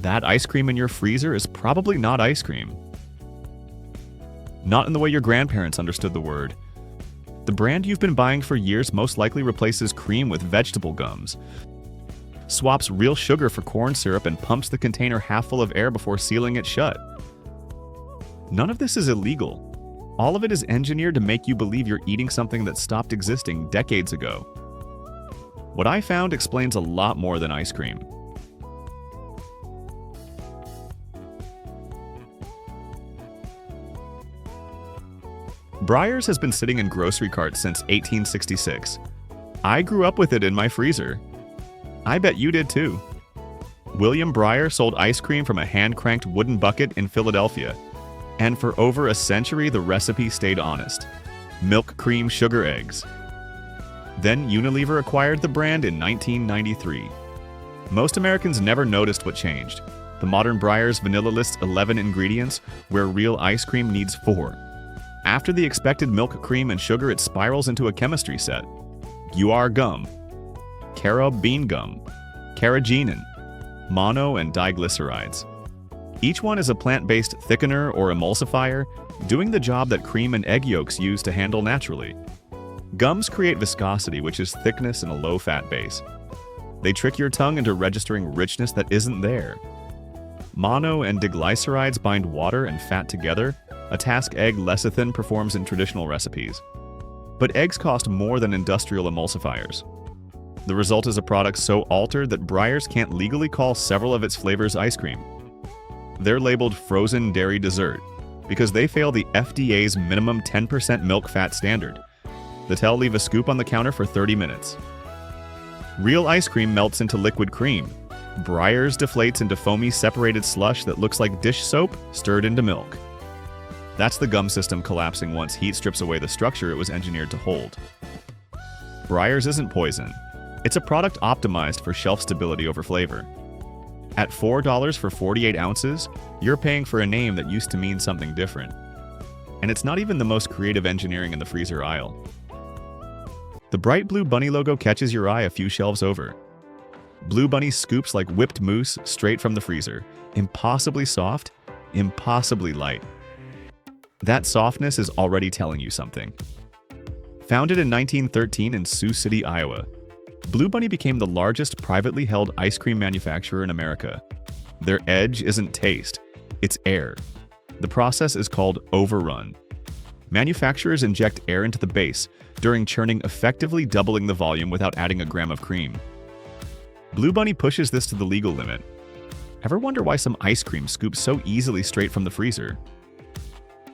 that ice cream in your freezer is probably not ice cream. Not in the way your grandparents understood the word. The brand you've been buying for years most likely replaces cream with vegetable gums, swaps real sugar for corn syrup, and pumps the container half full of air before sealing it shut. None of this is illegal. All of it is engineered to make you believe you're eating something that stopped existing decades ago. What I found explains a lot more than ice cream. Breyers has been sitting in grocery carts since 1866. I grew up with it in my freezer. I bet you did too. William Breyer sold ice cream from a hand-cranked wooden bucket in Philadelphia, and for over a century the recipe stayed honest: milk, cream, sugar, eggs. Then Unilever acquired the brand in 1993. Most Americans never noticed what changed. The modern Breyers vanilla lists 11 ingredients, where real ice cream needs 4. After the expected milk, cream, and sugar, it spirals into a chemistry set: guar gum, carob bean gum, carrageenan, mono, and diglycerides. Each one is a plant-based thickener or emulsifier, doing the job that cream and egg yolks use to handle naturally. Gums create viscosity, which is thickness in a low-fat base. They trick your tongue into registering richness that isn't there. Mono and diglycerides bind water and fat together, a task egg lecithin performs in traditional recipes. But eggs cost more than industrial emulsifiers. The result is a product so altered that Breyers can't legally call several of its flavors ice cream. They're labeled frozen dairy dessert because they fail the FDA's minimum 10% milk fat standard. The tell leave a scoop on the counter for 30 minutes. Real ice cream melts into liquid cream. Breyers deflates into foamy separated slush that looks like dish soap stirred into milk. That's the gum system collapsing once heat strips away the structure it was engineered to hold. Breyers isn't poison. It's a product optimized for shelf stability over flavor. At $4 for 48 ounces, you're paying for a name that used to mean something different. And it's not even the most creative engineering in the freezer aisle. The bright blue bunny logo catches your eye a few shelves over. Blue Bunny scoops like whipped mousse straight from the freezer. Impossibly soft, impossibly light. That softness is already telling you something. Founded in 1913 in Sioux City, Iowa, Blue Bunny became the largest privately held ice cream manufacturer in America. Their edge isn't taste, it's air. The process is called overrun. Manufacturers inject air into the base during churning, effectively doubling the volume without adding a gram of cream. Blue Bunny pushes this to the legal limit. Ever wonder why some ice cream scoops so easily straight from the freezer?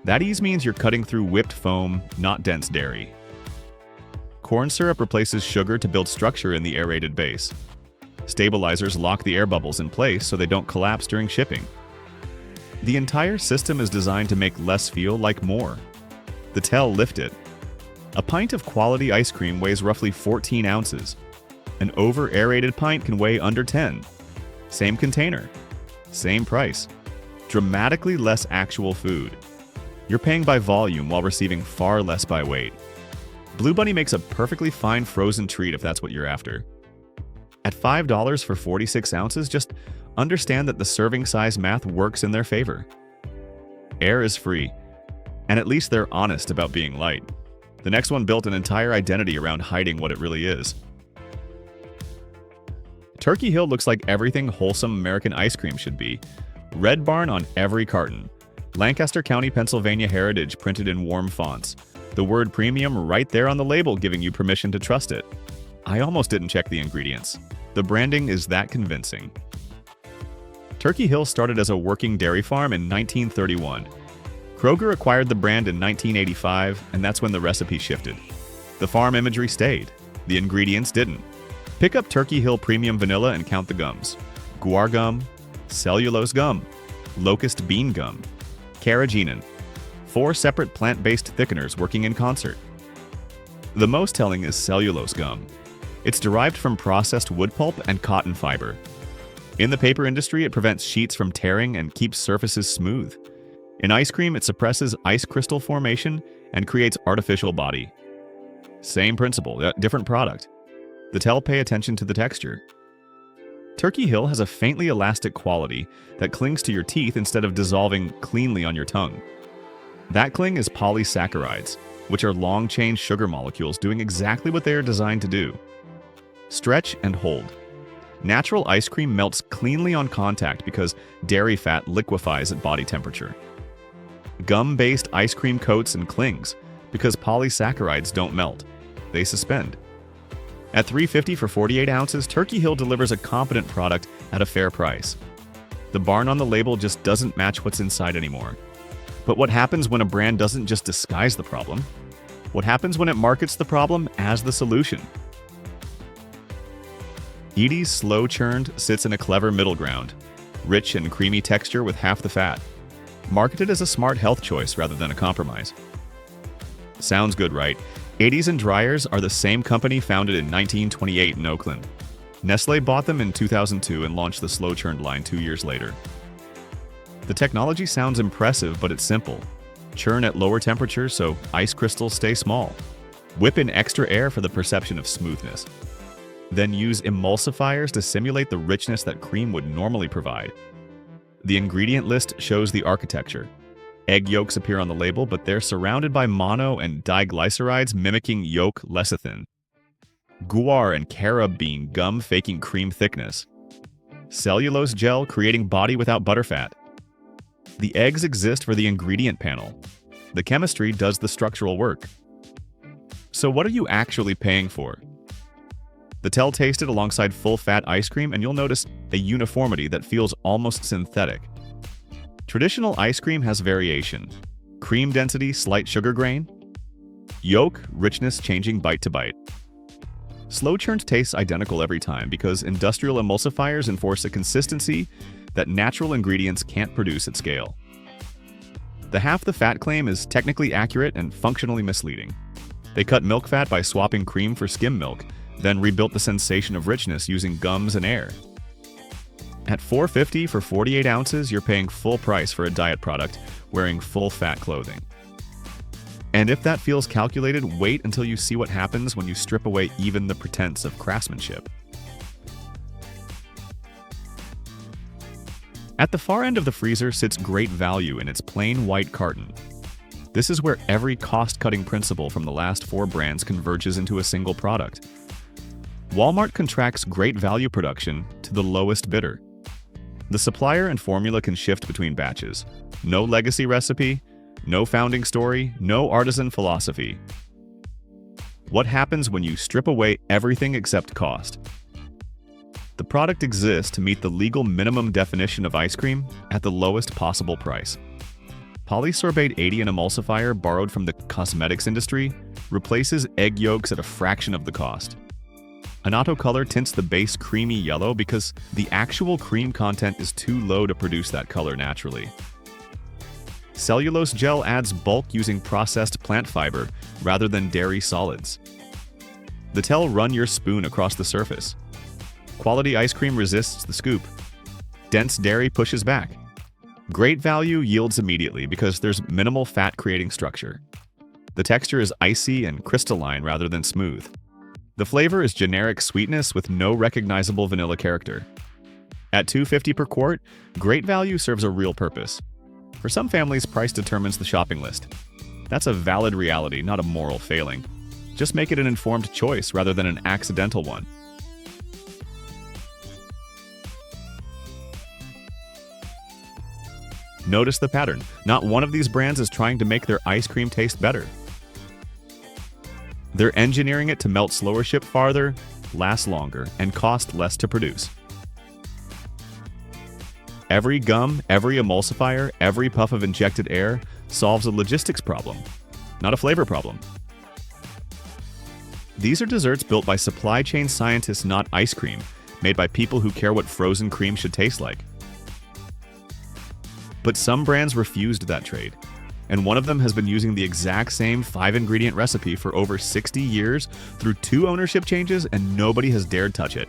That ease means you're cutting through whipped foam, not dense dairy. Corn syrup replaces sugar to build structure in the aerated base. Stabilizers lock the air bubbles in place so they don't collapse during shipping. The entire system is designed to make less feel like more. The tell lift it. A pint of quality ice cream weighs roughly 14 ounces. An over-aerated pint can weigh under 10. Same container. Same price. Dramatically less actual food. You're paying by volume while receiving far less by weight. Blue Bunny makes a perfectly fine frozen treat if that's what you're after. At $5 for 46 ounces, just understand that the serving size math works in their favor. Air is free, and at least they're honest about being light. The next one built an entire identity around hiding what it really is. Turkey Hill looks like everything wholesome American ice cream should be. Red Barn on every carton. Lancaster County, Pennsylvania heritage printed in warm fonts. The word premium right there on the label, giving you permission to trust it. I almost didn't check the ingredients. The branding is that convincing. Turkey Hill started as a working dairy farm in 1931. Kroger acquired the brand in 1985, and that's when the recipe shifted. The farm imagery stayed. The ingredients didn't. Pick up Turkey Hill Premium Vanilla and count the gums. Guar gum, cellulose gum, locust bean gum, carrageenan. 4 separate plant-based thickeners working in concert. The most telling is cellulose gum. It's derived from processed wood pulp and cotton fiber. In the paper industry, it prevents sheets from tearing and keeps surfaces smooth. In ice cream, it suppresses ice crystal formation and creates artificial body. Same principle, different product. The tell pay attention to the texture. Turkey Hill has a faintly elastic quality that clings to your teeth instead of dissolving cleanly on your tongue. That cling is polysaccharides, which are long-chain sugar molecules doing exactly what they are designed to do. Stretch and hold. Natural ice cream melts cleanly on contact because dairy fat liquefies at body temperature. Gum-based ice cream coats and clings because polysaccharides don't melt. They suspend. At $3.50 for 48 ounces, Turkey Hill delivers a competent product at a fair price. The barn on the label just doesn't match what's inside anymore. But what happens when a brand doesn't just disguise the problem? What happens when it markets the problem as the solution? Jeni's slow churned sits in a clever middle ground, rich and creamy texture with half the fat, marketed as a smart health choice rather than a compromise. Sounds good, right? Jeni's and Dreyers are the same company founded in 1928 in Oakland. Nestle bought them in 2002 and launched the slow churned line 2 years later. The technology sounds impressive, but it's simple. Churn at lower temperatures so ice crystals stay small. Whip in extra air for the perception of smoothness. Then use emulsifiers to simulate the richness that cream would normally provide. The ingredient list shows the architecture. Egg yolks appear on the label, but they're surrounded by mono and diglycerides mimicking yolk lecithin. Guar and carob bean gum faking cream thickness. Cellulose gel creating body without butterfat. The eggs exist for the ingredient panel. The chemistry does the structural work. So what are you actually paying for? The Tell taste it alongside full-fat ice cream and you'll notice a uniformity that feels almost synthetic. Traditional ice cream has variation. Cream density, slight sugar grain. Yolk, richness changing bite to bite. Slow churned tastes identical every time because industrial emulsifiers enforce a consistency that natural ingredients can't produce at scale. The half the fat claim is technically accurate and functionally misleading. They cut milk fat by swapping cream for skim milk, then rebuilt the sensation of richness using gums and air. At $4.50 for 48 ounces, you're paying full price for a diet product wearing full-fat clothing. And if that feels calculated, wait until you see what happens when you strip away even the pretense of craftsmanship. At the far end of the freezer sits great value in its plain white carton. This is where every cost-cutting principle from the last 4 brands converges into a single product. Walmart contracts great value production to the lowest bidder. The supplier and formula can shift between batches. No legacy recipe, no founding story, no artisan philosophy. What happens when you strip away everything except cost? The product exists to meet the legal minimum definition of ice cream at the lowest possible price. Polysorbate 80, an emulsifier borrowed from the cosmetics industry, replaces egg yolks at a fraction of the cost. An auto color tints the base creamy yellow because the actual cream content is too low to produce that color naturally. Cellulose gel adds bulk using processed plant fiber rather than dairy solids. The Tell run your spoon across the surface. Quality ice cream resists the scoop. Dense dairy pushes back. Great value yields immediately because there's minimal fat creating structure. The texture is icy and crystalline rather than smooth. The flavor is generic sweetness with no recognizable vanilla character. At $2.50 per quart, great value serves a real purpose. For some families, price determines the shopping list. That's a valid reality, not a moral failing. Just make it an informed choice rather than an accidental one. Notice the pattern. Not one of these brands is trying to make their ice cream taste better. They're engineering it to melt slower, ship farther, last longer, and cost less to produce. Every gum, every emulsifier, every puff of injected air solves a logistics problem, not a flavor problem. These are desserts built by supply chain scientists, not ice cream, made by people who care what frozen cream should taste like. But some brands refused that trade, and one of them has been using the exact same 5-ingredient recipe for over 60 years through 2 ownership changes, and nobody has dared touch it.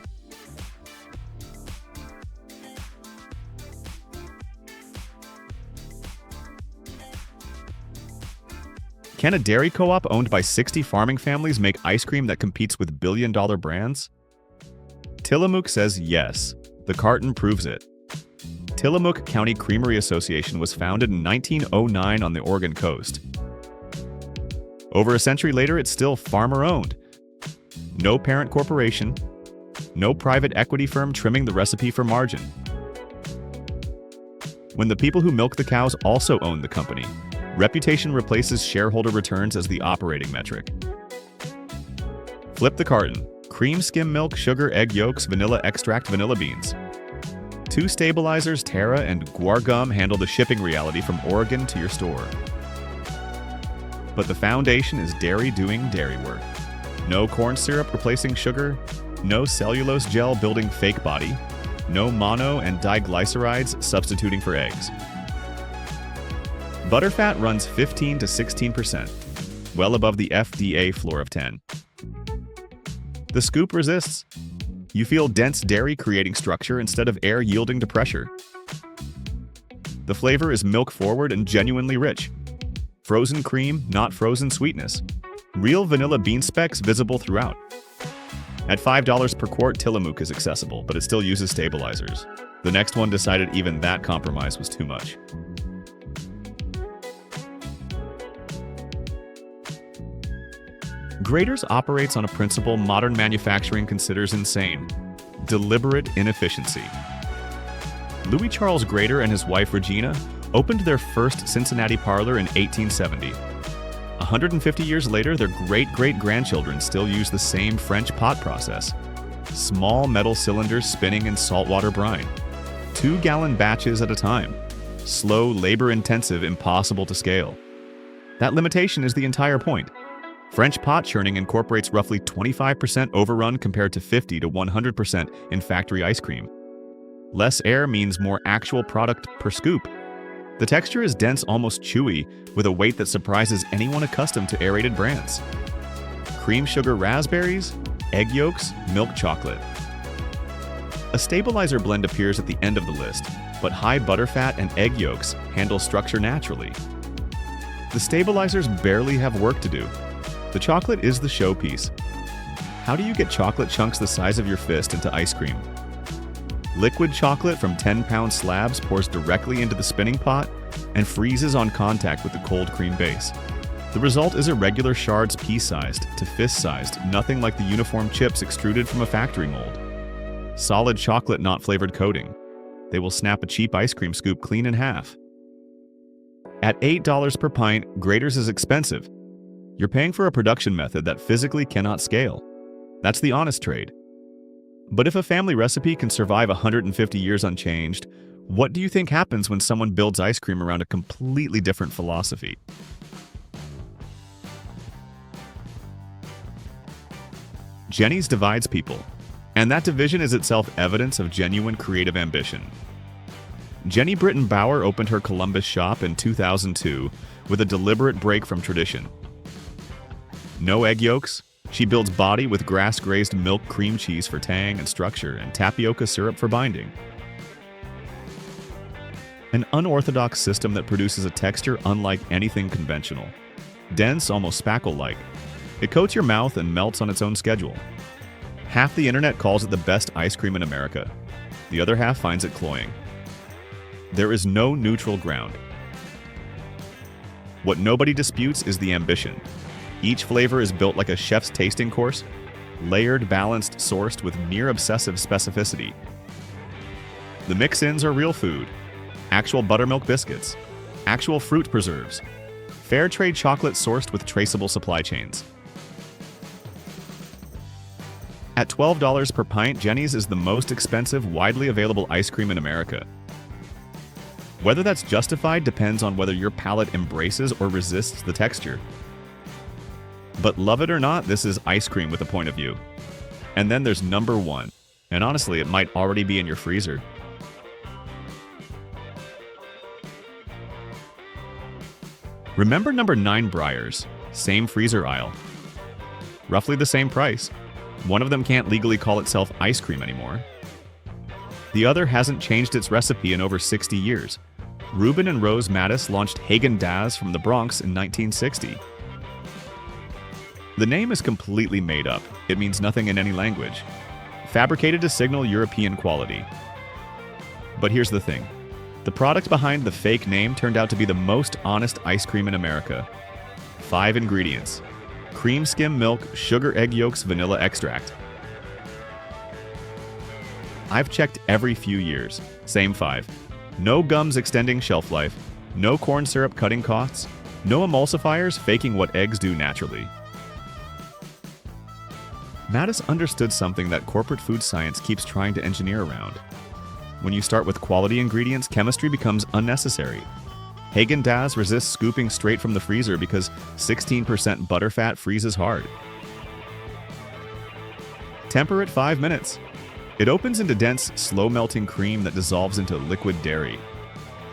Can a dairy co-op owned by 60 farming families make ice cream that competes with billion-dollar brands? Tillamook says yes. The carton proves it. Tillamook County Creamery Association was founded in 1909 on the Oregon coast. Over a century later, it's still farmer-owned. No parent corporation, no private equity firm trimming the recipe for margin. When the people who milk the cows also own the company, reputation replaces shareholder returns as the operating metric. Flip the carton. Cream, skim milk, sugar, egg yolks, vanilla extract, vanilla beans. Two stabilizers, Terra and Guar Gum, handle the shipping reality from Oregon to your store. But the foundation is dairy doing dairy work. No corn syrup replacing sugar, no cellulose gel building fake body, no mono and diglycerides substituting for eggs. Butterfat runs 15 to 16%, well above the FDA floor of 10. The scoop resists. You feel dense dairy creating structure instead of air yielding to pressure. The flavor is milk forward and genuinely rich. Frozen cream, not frozen sweetness. Real vanilla bean specks visible throughout. At $5 per quart, Tillamook is accessible, but it still uses stabilizers. The next one decided even that compromise was too much. Breyers operates on a principle modern manufacturing considers insane: deliberate inefficiency. Louis Charles Breyers and his wife Regina opened their first Cincinnati parlor in 1870. 150 years later, their great-great-grandchildren still use the same French pot process. Small metal cylinders spinning in saltwater brine. 2-gallon batches at a time. Slow, labor-intensive, impossible to scale. That limitation is the entire point. French pot churning incorporates roughly 25% overrun compared to 50 to 100% in factory ice cream. Less air means more actual product per scoop. The texture is dense, almost chewy, with a weight that surprises anyone accustomed to aerated brands. Cream sugar raspberries, egg yolks, milk chocolate. A stabilizer blend appears at the end of the list, but high butterfat and egg yolks handle structure naturally. The stabilizers barely have work to do. The chocolate is the showpiece. How do you get chocolate chunks the size of your fist into ice cream? Liquid chocolate from 10-pound slabs pours directly into the spinning pot and freezes on contact with the cold cream base. The result is irregular shards pea-sized to fist-sized, nothing like the uniform chips extruded from a factory mold. Solid chocolate, not flavored coating. They will snap a cheap ice cream scoop clean in half. At $8 per pint, Breyers is expensive. You're paying for a production method that physically cannot scale. That's the honest trade. But if a family recipe can survive 150 years unchanged, what do you think happens when someone builds ice cream around a completely different philosophy? Jeni's divides people, and that division is itself evidence of genuine creative ambition. Jeni Britton Bauer opened her Columbus shop in 2002 with a deliberate break from tradition. No egg yolks, she builds body with grass-grazed milk cream cheese for tang and structure and tapioca syrup for binding. An unorthodox system that produces a texture unlike anything conventional. Dense, almost spackle-like. It coats your mouth and melts on its own schedule. Half the internet calls it the best ice cream in America. The other half finds it cloying. There is no neutral ground. What nobody disputes is the ambition. Each flavor is built like a chef's tasting course, layered, balanced, sourced with near-obsessive specificity. The mix-ins are real food, actual buttermilk biscuits, actual fruit preserves, fair trade chocolate sourced with traceable supply chains. At $12 per pint, Jeni's is the most expensive, widely available ice cream in America. Whether that's justified depends on whether your palate embraces or resists the texture. But love it or not, this is ice cream with a point of view. And then there's number one, and honestly, it might already be in your freezer. Remember number 9 Breyers, same freezer aisle. Roughly the same price. One of them can't legally call itself ice cream anymore. The other hasn't changed its recipe in over 60 years. Reuben and Rose Mattis launched Häagen-Dazs from the Bronx in 1960. The name is completely made up. It means nothing in any language. Fabricated to signal European quality. But here's the thing. The product behind the fake name turned out to be the most honest ice cream in America. 5 ingredients: cream skim milk, sugar egg yolks, vanilla extract. I've checked every few years. Same 5. No gums extending shelf life, no corn syrup cutting costs, no emulsifiers faking what eggs do naturally. Mattis understood something that corporate food science keeps trying to engineer around. When you start with quality ingredients, chemistry becomes unnecessary. Häagen-Dazs resists scooping straight from the freezer because 16% butterfat freezes hard. Temper at 5 minutes. It opens into dense, slow-melting cream that dissolves into liquid dairy.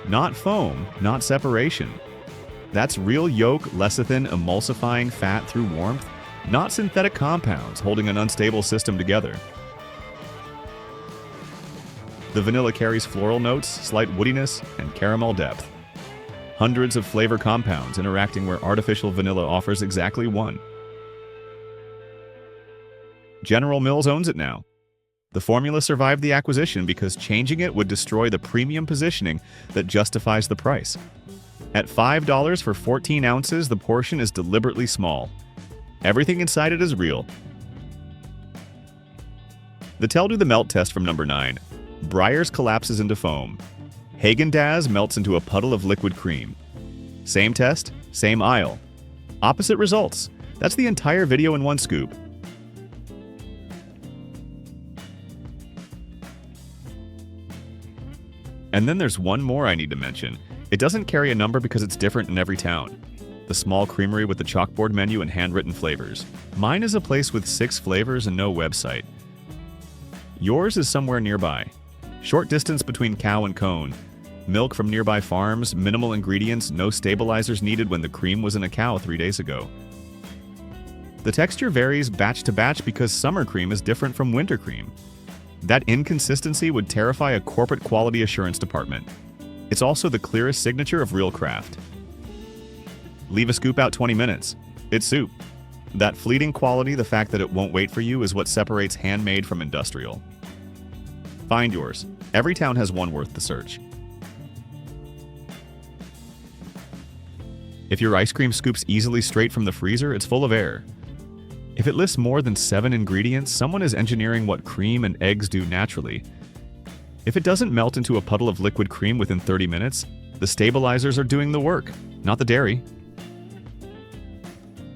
Not foam, not separation. That's real yolk, lecithin, emulsifying fat through warmth, not synthetic compounds holding an unstable system together. The vanilla carries floral notes, slight woodiness, and caramel depth. Hundreds of flavor compounds interacting where artificial vanilla offers exactly one. General Mills owns it now. The formula survived the acquisition because changing it would destroy the premium positioning that justifies the price. At $5 for 14 ounces, the portion is deliberately small. Everything inside it is real. The tell do the melt test from number 9. Breyers collapses into foam. Häagen-Dazs melts into a puddle of liquid cream. Same test, same aisle. Opposite results. That's the entire video in one scoop. And then there's one more I need to mention. It doesn't carry a number because it's different in every town. The small creamery with the chalkboard menu and handwritten flavors. Mine is a place with 6 flavors and no website. Yours is somewhere nearby. Short distance between cow and cone. Milk from nearby farms, minimal ingredients, no stabilizers needed when the cream was in a cow 3 days ago. The texture varies batch to batch because summer cream is different from winter cream. That inconsistency would terrify a corporate quality assurance department. It's also the clearest signature of real craft. Leave a scoop out 20 minutes. It's soup. That fleeting quality, the fact that it won't wait for you, is what separates handmade from industrial. Find yours. Every town has one worth the search. If your ice cream scoops easily straight from the freezer, it's full of air. If it lists more than 7 ingredients, someone is engineering what cream and eggs do naturally. If it doesn't melt into a puddle of liquid cream within 30 minutes, the stabilizers are doing the work, not the dairy.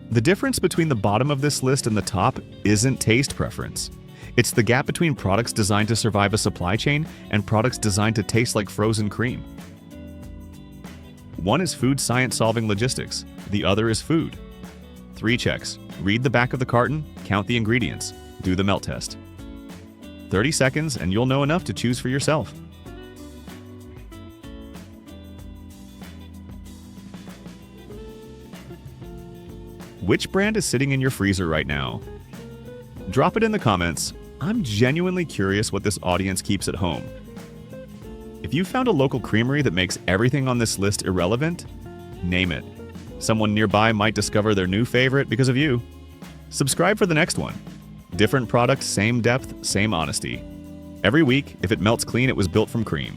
The difference between the bottom of this list and the top isn't taste preference. It's the gap between products designed to survive a supply chain and products designed to taste like frozen cream. One is food science solving logistics, the other is food. 3 checks. Read the back of the carton, count the ingredients, do the melt test. 30 seconds and you'll know enough to choose for yourself. Which brand is sitting in your freezer right now? Drop it in the comments. I'm genuinely curious what this audience keeps at home. If you found a local creamery that makes everything on this list irrelevant, name it. Someone nearby might discover their new favorite because of you. Subscribe for the next one. Different product, same depth, same honesty. Every week, if it melts clean, it was built from cream.